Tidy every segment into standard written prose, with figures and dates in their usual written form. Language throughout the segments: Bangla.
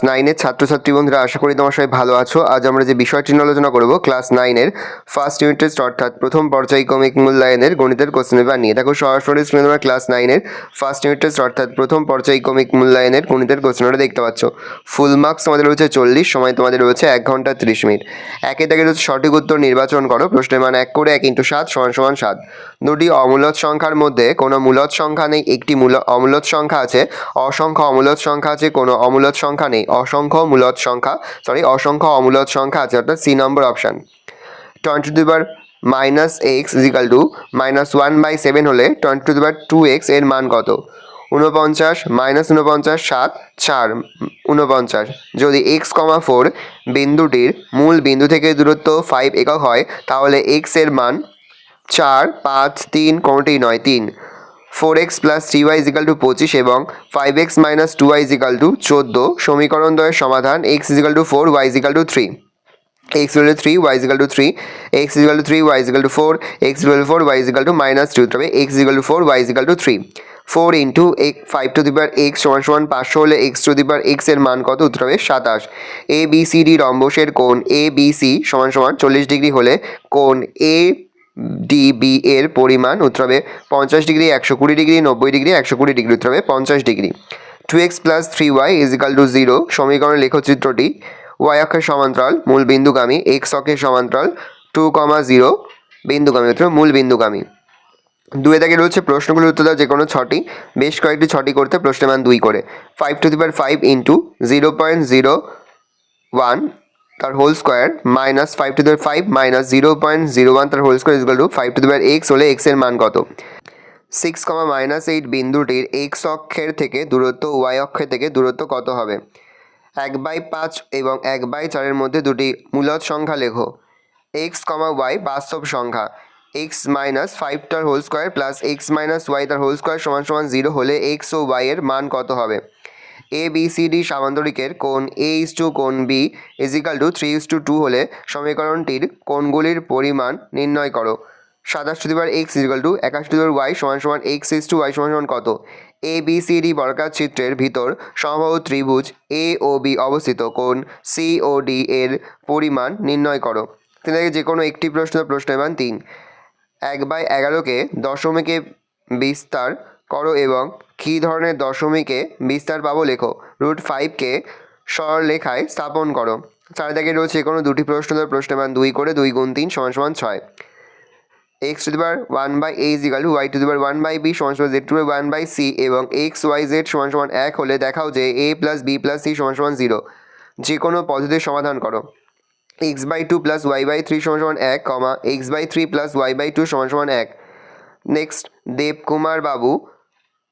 9-এর ছাত্রছাত্রী বন্ধুরা, আশা করি তোমার সবাই ভালো আছো। আজ আমরা যে বিষয়টি নিয়ে আলোচনা করব ক্লাস 9-এর ফার্স্ট ইউনিট টেস্ট অর্থাৎ প্রথম পর্যায়ক্রমিক মূল্যায়নের গণিতের কোশ্চেন পেপার নিয়ে। দেখো সরাসরি স্ক্রিনে তোমরা ক্লাস 9-এর ফার্স্ট ইউনিট টেস্ট অর্থাৎ প্রথম পর্যায়ক্রমিক মূল্যায়নের গণিতের কোশ্চেনটা দেখতে পাচ্ছ। ফুল মার্কস তোমাদের রয়েছে 40, সময় তোমাদের রয়েছে 1 ঘন্টা 30 মিনিট। একে থেকে রয়েছে সঠিক উত্তর নির্বাচন করো। প্রশ্নের মান 1 করে 1 × 7 = 7। দুটি অমূলদ সংখ্যার মধ্যে কোনো মূলদ সংখ্যা নেই, একটি অমূলদ সংখ্যা আছে। অসংখ্য অমূলদ সংখ্যা আছে, কোনো অমূলদ সংখ্যা নেই। অসংখ্য অমূলদ সংখ্যা আছে, অর্থাৎ সি নম্বর অপশান। 20⁻⁻x = -1/7 হলে 20⁻2x এর মান কত? 49 -49 7 4 49। যদি x, 4 বিন্দুটির মূল বিন্দু থেকে দূরত্ব 5 একক হয় তাহলে x এর মান 4, 5, 3 কোনোটিই নয় 3। 4x + 3y = 25 এবং 5x - 2y = 14। সমীকরণ দ্বয়ের সমাধান x = 4, y = 3। x = 3, y = 3, x = 3, y = 4, x = 4, y = -2। তবে x = 4, y = 3। 4 × 5⁻x = 500 হলে x⁻x এর মান কত? উত্তর হবে 27। ABCD রম্বসের কোণ ABC = 40 ডিগ্রি হলে কোণ ADB এর পরিমাণ উত্তর হবে 50 ডিগ্রি, 120 ডিগ্রি, 90 ডিগ্রি, 120 ডিগ্রি। উত্তর হবে 50 ডিগ্রি। 2x + 3y = 0 সমীকরণের লেখচিত্রটি y অক্ষের সমান্তরাল মূল বিন্দুগামী, x অক্ষের সমান্তরাল 2, 0 বিন্দুগামী, অর্থাৎ মূল বিন্দুগামী। 2 থেকে রয়েছে প্রশ্নগুলোর উত্তর দাও যে কোনো 6টি, বেশ কয়েকটি 6টি করতে প্রশ্নের মান 2 করে। 5⁵ × 0.01 তার হোল স্কোয়ার -5⁵ -0.01 তার হোল স্কোয়ার = 5⁻x হলে x এর মান কত? 6, -8 বিন্দুটির x অক্ষের থেকে দূরত্ব y অক্ষের থেকে দূরত্ব কত হবে? 1/5 এবং 1/4 এর মধ্যে দুটি মূলদ সংখ্যা লেখো। x, y বাস্তব সংখ্যা। x - 5 তার whole square plus x - y তার হোল স্কোয়ার = 0 হলে x ও y এর মান কত হবে? ABCD সামান্তরিকের কোণ A: কোণ B = 3:2 হলে সমীকরণটির কোণগুলির পরিমাণ নির্ণয় করো। 27⁻x = 81⁻y = x:y = কত? ABCD বর্গাকার চিত্রের ভিতর সমবাহু ত্রিভুজ A ও B অবস্থিত কোণ COD এর পরিমাণ নির্ণয় করো। থেকে যে কোনো একটি প্রশ্নের মান 3। 1/11কে দশমিকে বিস্তার করো এবং কী ধরনের দশমিকে বিস্তার পাবো লেখো। √5কে সরলরেখায় স্থাপন করো। 4 থেকে রয়েছে কোনো দুটি প্রশ্নের মান 2 করে। 2 × 3 = 6। x⁻1/a = y⁻1/b = z⁻1/c এবং x, y, z = 1 হলে দেখাও যে a + b + c = 0। যে কোনো পদ্ধতির সমাধান করো। x/2 + y/3 = 1, x/3 + y/2 = 1। Next, Debkumar বাবু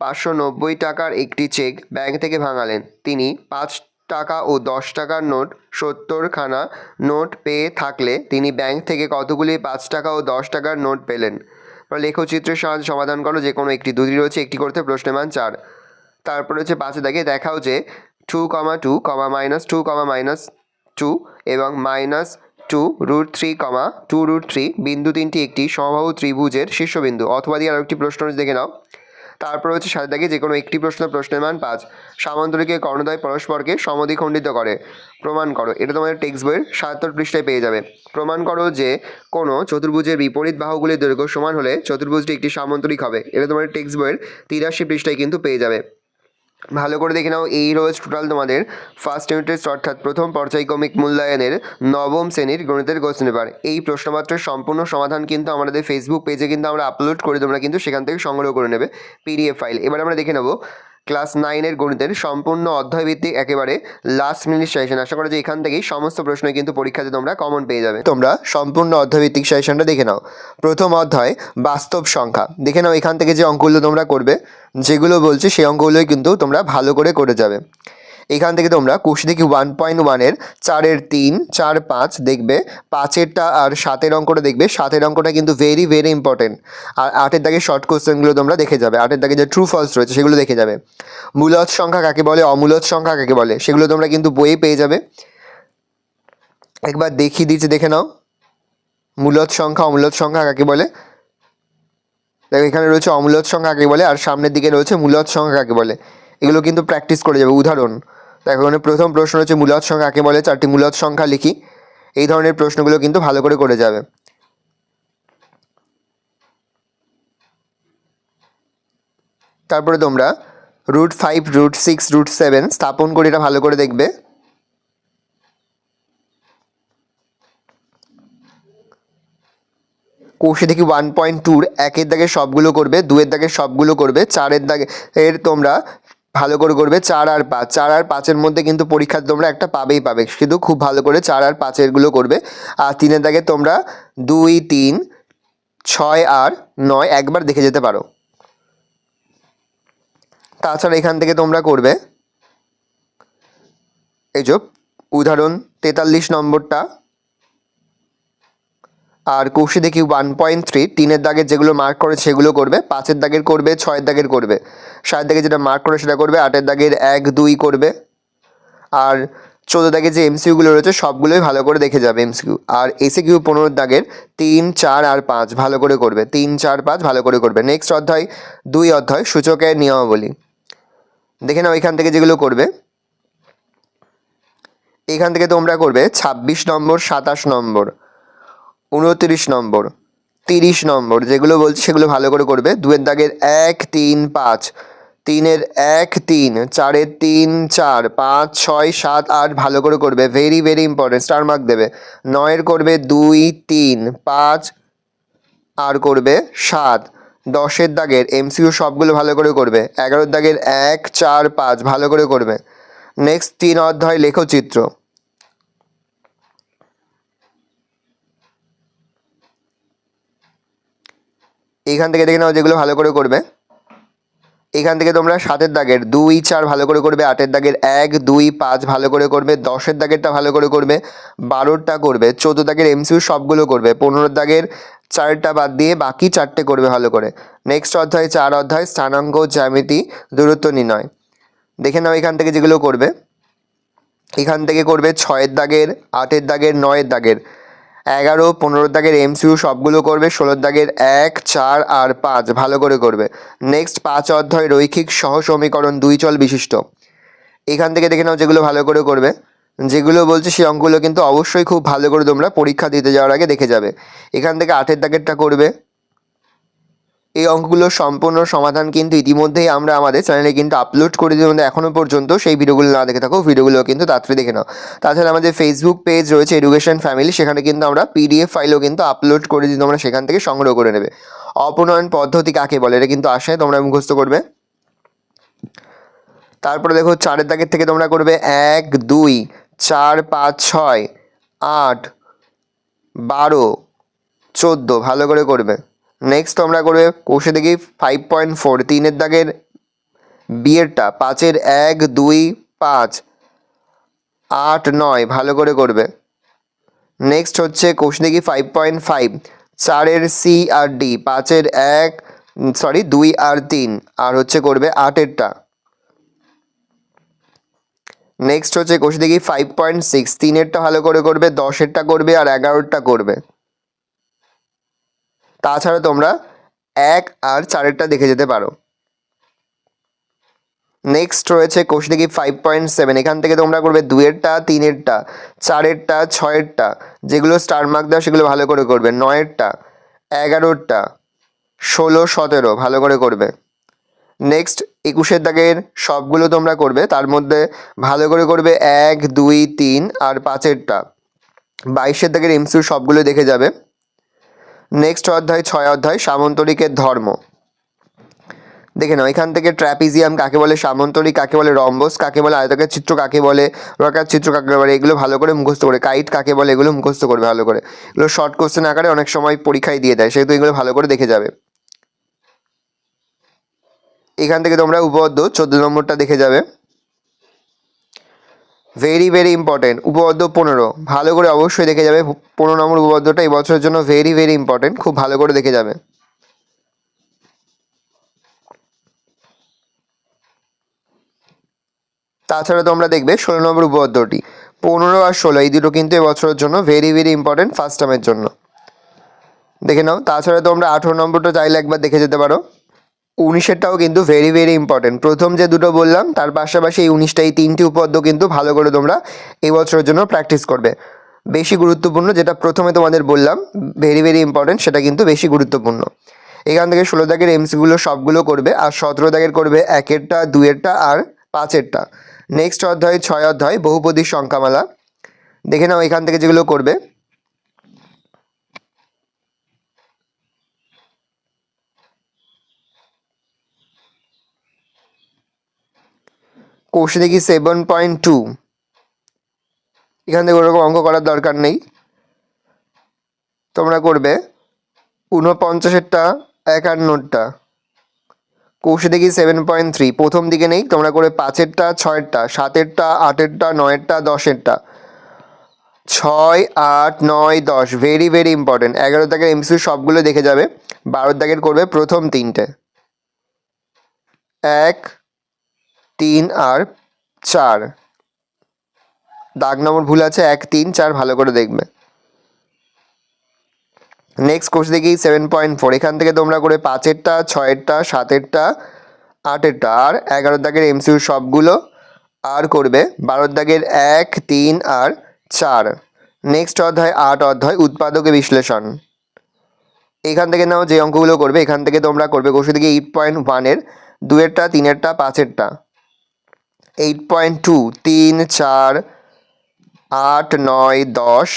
590 টাকার একটি চেক ব্যাংক থেকে ভাঙালেন। তিনি 5 টাকা ও 10 টাকার নোট 70খানা নোট পেয়ে থাকলে তিনি ব্যাংক থেকে কতগুলি 5 টাকা ও 10 টাকার নোট পেলেন? লেখচিত্রের সাহায্যে সমাধান করো যে কোনো একটি। দুটি রয়েছে, একটি করতে প্রশ্নের মান 4। তারপরে হচ্ছে 5 থেকে দেখাও যে 2, 2, -2, -2 এবং -2 √3, 2 √3 বিন্দু তিনটি একটি সমবাহু ত্রিভুজের শীর্ষবিন্দু। অথবা দিয়ে আরেকটি প্রশ্ন দেখে নাও। তারপর হচ্ছে 7 থেকে যে কোনো একটি প্রশ্নের মান 5। সামান্তরিকের কর্ণদ্বয় পরস্পরকে সমদ্বিখণ্ডিত করে, প্রমাণ করো। এটা তোমাদের টেক্সট বইয়ের 77 পৃষ্ঠায় পেয়ে যাবে। প্রমাণ করো যে কোনো চতুর্ভুজের বিপরীত বাহুগুলির দৈর্ঘ্য সমান হলে চতুর্ভুজটি একটি সামান্তরিক হবে। এটা তোমাদের টেক্সট বইয়ের 83 পৃষ্ঠায় কিন্তু পেয়ে যাবে। ভালো করে দেখে নাও। এই রয়েছে টোটাল তোমাদের ফার্স্ট ইউনিট টেস্ট অর্থাৎ প্রথম পর্যায়ক্রমিক মূল্যায়নের নবম শ্রেণীর গণিতের কোশ্চেন পেপার। এই প্রশ্নপত্রের সম্পূর্ণ সমাধান কিন্তু আমাদের ফেসবুক পেজে কিন্তু আমরা আপলোড করে, তোমরা কিন্তু সেখান থেকে সংগ্রহ করে নেবে PDF ফাইল। এবার আমরা দেখে নেব ক্লাস 9-এর গণিতের সম্পূর্ণ অধ্যায়ভিত্তিক একেবারে লাস্ট মিনিট সাজেশন। আশা করা যে এখান থেকেই সমস্ত প্রশ্নই কিন্তু পরীক্ষাতে তোমরা কমন পেয়ে যাবে। তোমরা সম্পূর্ণ অধ্যায়ভিত্তিক সাজেশনটা দেখে নাও। প্রথম অধ্যায় বাস্তব সংখ্যা। দেখে নাও এখান থেকে যে অঙ্কগুলো তোমরা করবে, যেগুলো বলছে সেই অঙ্কগুলোই কিন্তু তোমরা ভালো করে যাবে। এখান থেকে তোমরা কোশ্চেন দেখি 1.1-এর 4-এর 3, 4, 5 দেখবে, 5-এরটা আর 7-এর অঙ্কটা দেখবে। 7-এর অঙ্কটা কিন্তু ভেরি ইম্পর্টেন্ট। আর 8-এর দাগে শর্ট কোশ্চেনগুলো তোমরা দেখে যাবে। 8-এর দাগে যে ট্রু ফলস রয়েছে সেগুলো দেখে যাবে। মূলদ সংখ্যা কাকে বলে, অমূলদ সংখ্যা কাকে বলে সেগুলো তোমরা কিন্তু বইয়ে পেয়ে যাবে। একবার দেখিয়ে দিচ্ছি, দেখে নাও। মূলদ সংখ্যা, অমূলদ সংখ্যা কাকে বলে। দেখো এখানে রয়েছে অমূলদ সংখ্যা কাকে বলে আর সামনের দিকে রয়েছে মূলদ সংখ্যা কাকে বলে। এগুলো কিন্তু প্র্যাকটিস করে যাবে। উদাহরণ দেখো এখানে প্রথম প্রশ্ন হচ্ছে মূলদ সংখ্যা কাকে বলে, 4টি মূলদ সংখ্যা লিখি। এই ধরনের প্রশ্নগুলো কিন্তু ভালো করে যাবে। তারপরে তোমরা √5, √6, √7 স্থাপন করে এটা ভালো করে দেখবে। কোষে দেখি 1.2 একের দাগের সবগুলো করবে, 2-এর দাগের সবগুলো করবে, 4-এর দাগে এর তোমরা ভালো করে করবে 4 আর 5। 4 আর 5-এর মধ্যে কিন্তু পরীক্ষায় তোমরা একটা পাবে, কিন্তু খুব ভালো করে 4 আর 5-এরগুলো করবে। আর 3-এর দাগে তোমরা 2, 3, 6 আর 9 একবার দেখে যেতে পারো। তাছাড়া এখান থেকে তোমরা করবে এই যে উদাহরণ 43 নম্বরটা। আর কোষে দেখি 1.3 3-এর দাগের যেগুলো মার্ক করে সেগুলো করবে, 5-এর দাগের করবে, 6-এর দাগের করবে, 7-এর দাগে যেটা মার্ক করে সেটা করবে, 8-এর দাগের 1, 2 করবে। আর 14 দাগের যে এমসিকিউগুলো রয়েছে সবগুলোই ভালো করে দেখে যাবে এমসিকিউ। আর এসিকিউ 15 দাগের 3, 4 আর 5 ভালো করে করবে, 3, 4, 5 ভালো করে করবে। নেক্সট অধ্যায় 2 অধ্যায় সূচকের নিয়মাবলী। দেখে নাও এখান থেকে যেগুলো করবে, এখান থেকে তোমরা করবে 26 নম্বর, 27 নম্বর, 29 নম্বর, 30 নম্বর যেগুলো বলছি সেগুলো ভালো করে করবে। 2-এর দাগের 1, 3, 5, 3-এর 1, 3, 4-এর 3, 4, 5, 6, 7, 8 ভালো করে করবে, ভেরি ইম্পর্টেন্ট, স্টার মার্ক দেবে। 9-এর করবে 2, 3, 5 আর করবে 7। 10-এর দাগের এমসিকিউ সবগুলো ভালো করে করবে। 11-এর দাগের 1, 4, 5 ভালো করে করবে। নেক্সট 3 অধ্যায় লেখচিত্র। এইখান থেকে দেখে নাও যেগুলো ভালো করে করবে। এখান থেকে তোমরা 7-এর দাগের 2, 4 ভালো করে করবে, 8-এর দাগের 1, 2, 5 ভালো করে করবে, 10-এর দাগেরটা ভালো করে করবে, 12টা করবে, 14 দাগের এমসিকিউ সবগুলো করবে, 15-এর দাগের 4টা বাদ দিয়ে বাকি 4টে করবে ভালো করে। নেক্সট অধ্যায় 4 অধ্যায় স্থানাঙ্ক, জ্যামিতি, দূরত্ব নির্ণয়। দেখে নাও এখান থেকে যেগুলো করবে, এখান থেকে করবে 6-এর দাগের, 8-এর দাগের, 9-এর দাগের, 11, 15 দাগের এমসিকিউ সবগুলো করবে, 16 দাগের 1, 4 আর 5 ভালো করে করবে। নেক্সট 5 অধ্যায় রৈখিক সহ সমীকরণ 2 চল বিশিষ্ট। এখান থেকে দেখে নাও যেগুলো ভালো করে করবে, যেগুলো বলছে সেই অঙ্কগুলো কিন্তু অবশ্যই খুব ভালো করে তোমরা পরীক্ষা দিতে যাওয়ার আগে দেখে যাবে। এখান থেকে 8-এর দাগেরটা করবে। এই অঙ্কগুলোর সম্পূর্ণ সমাধান কিন্তু ইতিমধ্যেই আমরা আমাদের চ্যানেলে কিন্তু আপলোড করে দিই। এখনও পর্যন্ত সেই ভিডিওগুলো না দেখে থাকো, ভিডিওগুলো কিন্তু তাড়াতাড়ি দেখে নাও। তাছাড়া আমাদের ফেসবুক পেজ রয়েছে এডুকেশন ফ্যামিলি, সেখানে কিন্তু আমরা পিডিএফ ফাইলও কিন্তু আপলোড করে দিই, তোমরা সেখান থেকে সংগ্রহ করে নেবে। অপনয়ন পদ্ধতি কাকে বলে এটা কিন্তু আসে, তোমরা মুখস্থ করবে। তারপরে দেখো 4-এর দাগের থেকে তোমরা করবে 1, 2, 4, 5, 6, 8, 12, 14 ভালো করে করবে। নেক্সট তোমরা করবে কোষে দেখি 5.4 3-এর দাগের বিয়েরটা, 5-এর 1, 2, 5, 8, 9 ভালো করে করবে। নেক্সট হচ্ছে কোষে দেখি 5.5 4-এর সি আর ডি, 5-এর 2 আর 3 আর হচ্ছে করবে 8-এরটা। নেক্সট হচ্ছে কোষে দেখি 5.6 3-এরটা ভালো করে করবে, 10-এরটা করবে আর 11-এরটা করবে। তাছাড়া তোমরা 1 আর 4-এরটা দেখে যেতে পারো। নেক্সট রয়েছে কোষ দেখি 5.7, এখান থেকে তোমরা করবে 2-এরটা, 3-এরটা, 4-এরটা, 6-এরটা যেগুলো স্টার মার্ক দেওয়া সেগুলো ভালো করে করবে, 9-এরটা, 11-এরটা, 16, 17 ভালো করে করবে। নেক্সট 21-এর দাগের সবগুলো তোমরা করবে, তার মধ্যে ভালো করে করবে 1, 2, 3 আর 5-এরটা। 22-এর দাগের এমসিকিউ সবগুলো দেখে যাবে। নেক্সট অধ্যায় 6 অধ্যায় সামন্তরিকের ধর্ম। দেখে নাও এখান থেকে ট্র্যাপিজিয়াম কাকে বলে, সামন্তরিক কাকে বলে, রম্বস কাকে বলে, আয়তকার চিত্র কাকে বলে, রকার চিত্র কাকে বলে, এগুলো ভালো করে মুখস্থ করে, কাইট কাকে বলে এগুলো মুখস্থ করবে ভালো করে। এগুলো শর্ট কোশ্চেন আকারে অনেক সময় পরীক্ষায় দিয়ে দেয়, সেহেতু এগুলো ভালো করে দেখে যাবে। এখান থেকে তোমরা উপপাদ্য 14 নম্বরটা দেখে যাবে, ভেরি ইম্পর্টেন্ট। উপপাদ্য 15 ভালো করে অবশ্যই দেখে যাবে। 15 নম্বর উপপাদ্যটা এই বছরের জন্য ভেরি ইম্পর্টেন্ট, খুব ভালো করে দেখে যাবে। তাছাড়া তোমরা দেখবে 16 নম্বর উপপাদ্যটি, 15 আর 16 এই দুটো কিন্তু এবছরের জন্য ভেরি ইম্পর্টেন্ট ফার্স্ট টার্মের জন্য, দেখে নাও। তাছাড়া তোমরা 18 নম্বরটা চাইলে একবার দেখে যেতে পারো। 19-এরটাও কিন্তু ভেরি ভেরি ইম্পর্টেন্ট। প্রথম যে দুটো বললাম তার পাশাপাশি এই 19টা, এই 3টি উপপাদ্য কিন্তু ভালো করে তোমরা এই বছরের জন্য প্র্যাকটিস করবে। বেশি গুরুত্বপূর্ণ যেটা প্রথমে তোমাদের বললাম ভেরি ভেরি ইম্পর্টেন্ট, সেটা কিন্তু বেশি গুরুত্বপূর্ণ। এখান থেকে 16 দাগের এমসিগুলো সবগুলো করবে, আর 17 দাগের করবে 1-এরটা, 2-এরটা আর 5-এরটা। নেক্সট অধ্যায় 6 অধ্যায় বহুপদীর সংখ্যামালা। দেখে নাও এখান থেকে যেগুলো করবে। কোশ্চেন দেখি 7.2, এখান থেকে ওরকম অঙ্ক করার দরকার নেই, তোমরা করবে 49-এরটা, 51-টা। কোশ্চেন দেখি 7.3, প্রথম দিকে নেই, তোমরা করে 5-এরটা, 6-এরটা, 7-এরটা, 8-এরটা, 9-এরটা, 10-এরটা। 6, 8, 9, 10 ভেরি ভেরি ইম্পর্টেন্ট। 11 দাগের এমসিকিউ সবগুলো দেখে যাবে। 12 দাগের করবে প্রথম 3টে, 1, 3 আর 4। দাগ নম্বর ভুল আছে, 1, 3, 4 ভালো করে দেখবে। নেক্সট কোশ্চেন দেখি 7.4, এখান থেকে তোমরা করে 5-এরটা, 6-এরটা, 7-এরটা, 8-এরটা আর 11 দাগের এমসিকিউ সবগুলো আর করবে 12 দাগের 1, 3 আর 4। নেক্সট অধ্যায় 8 অধ্যায় উৎপাদকে বিশ্লেষণ। এখান থেকে নাও যে অঙ্কগুলো করবে, এখান থেকে তোমরা করবে কোশ্চেন থেকে 8.1-এর 2-এরটা, 3-এরটা, 5-এরটা। 8.2, 3, 4, 8, 9, 10,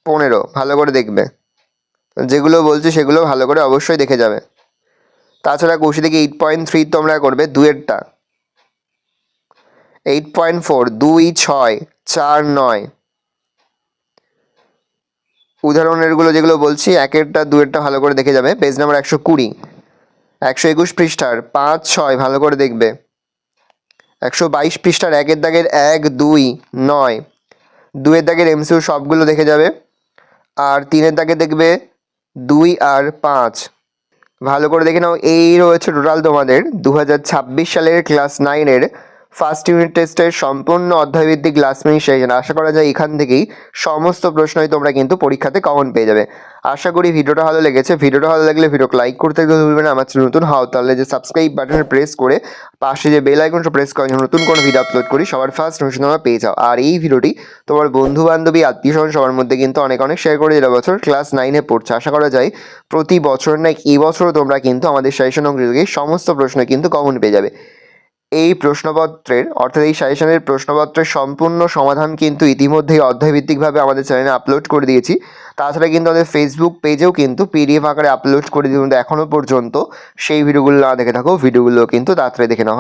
15 ভালো করে দেখবে। যেগুলো বলছে সেগুলো ভালো করে অবশ্যই দেখে যাবে। তাছাড়া কোশ্চেন থেকে 8.3 তোমরা করবে 2-এরটা। 8.4, 2, 6, 4, 9। উদাহরণেরগুলো যেগুলো বলছি 1-এরটা, 2-এরটা ভালো করে দেখে যাবে। পেজ নাম্বার 120, 121 পৃষ্ঠার 5, 6 ভালো করে দেখবে। 122 পৃষ্ঠার 1-এর দাগের 1, 2, 9। 2-এর দাগের এমসিকিউ সবগুলো দেখে যাবে। আর 3-এর দাগে দেখবে 2 আর 5 ভালো করে দেখে নাও। এই রয়েছে টোটাল তোমাদের 2026 সালের ক্লাস 9-এর ফার্স্ট ইউনিট টেস্টের সম্পূর্ণ অধ্যায়ভিত্তিক লাস্ট মিনিট সেশন। আশা করা যায় এখান থেকেই সমস্ত প্রশ্নই তোমরা কিন্তু পরীক্ষাতে কমন পেয়ে যাবে। আশা করি ভিডিওটা ভালো লেগেছে। ভিডিওটা ভালো লাগলে ভিডিওকে লাইক করতে ভুলবেন না। আমার চ্যানেল নতুন হও তাহলে যে সাবস্ক্রাইব বাটনে প্রেস করে পাশে যে বেল আইকনটা প্রেস করে নতুন কোনো ভিডিও আপলোড করি সবার ফার্স্ট নোটিফিকেশন তোমরা পেয়ে যাও। আর এই ভিডিওটি তোমার বন্ধু বান্ধবী আত্মীয় স্বজন সবার মধ্যে কিন্তু অনেক অনেক শেয়ার করে দিলে। বছর ক্লাস 9-এ পড়ছে, আশা করা যায় প্রতি বছর না এই বছরও তোমরা কিন্তু আমাদের সাজেশন অঙ্ক থেকে সমস্ত প্রশ্ন কিন্তু কমন পেয়ে যাবে। এই প্রশ্নপত্রের অর্থাৎ এই সাজেশনের প্রশ্নপত্রের সম্পূর্ণ সমাধান কিন্তু ইতিমধ্যেই অধ্যায়ভিত্তিকভাবে আমাদের চ্যানেলে আপলোড করে দিয়েছি। তাছাড়া কিন্তু আমাদের ফেসবুক পেজেও কিন্তু পিডিএফ আকারে আপলোড করে দিই। কিন্তু এখনও পর্যন্ত সেই ভিডিওগুলো না দেখে থাকো, ভিডিওগুলো কিন্তু তাড়াতাড়ি দেখে নাও।